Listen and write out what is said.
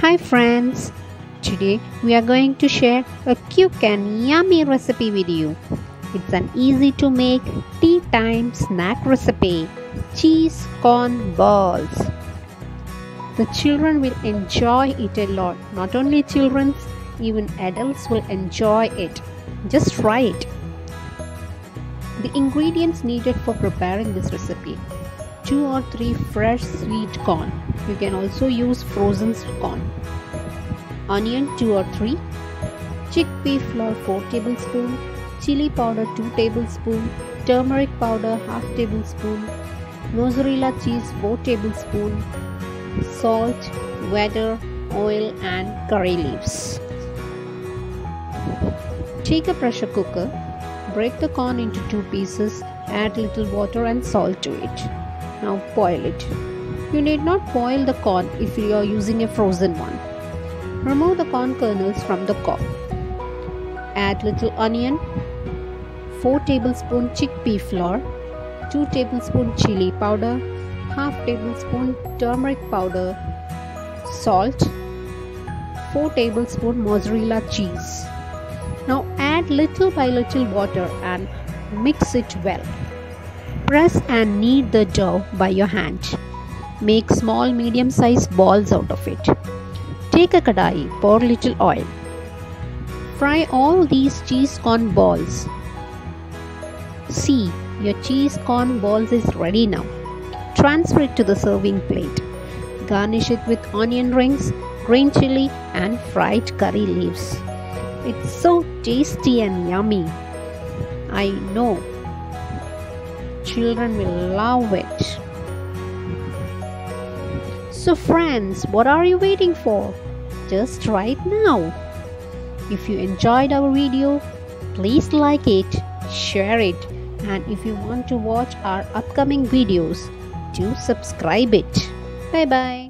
Hi friends, today we are going to share a quick and yummy recipe with you. It's an easy to make tea time snack recipe, cheese corn balls. The children will enjoy it a lot. Not only children, even adults will enjoy it. Just try it. The ingredients needed for preparing this recipe: 2 or 3 fresh sweet corn. You can also use frozen corn. Onion 2 or 3. Chickpea flour 4 tablespoons. Chili powder 2 tablespoons. Turmeric powder half tablespoon. Mozzarella cheese 4 tablespoons. Salt, water, oil and curry leaves. Take a pressure cooker. Break the corn into 2 pieces. Add little water and salt to it. Now boil it. You need not boil the corn if you are using a frozen one. Remove the corn kernels from the cob. Add little onion, 4 tablespoon chickpea flour, 2 tablespoon chili powder, half tablespoon turmeric powder, salt, 4 tablespoon mozzarella cheese. Now add little by little water and mix it well. Press and knead the dough by your hand. Make small medium-sized balls out of it. Take a kadai, pour little oil. Fry all these cheese corn balls. See, your cheese corn balls is ready now. Transfer it to the serving plate. Garnish it with onion rings, green chili and fried curry leaves. It's so tasty and yummy. I know. Children will love it. So friends, what are you waiting for? Just try it now. If you enjoyed our video, please like it, share it, and if you want to watch our upcoming videos, do subscribe it. Bye bye.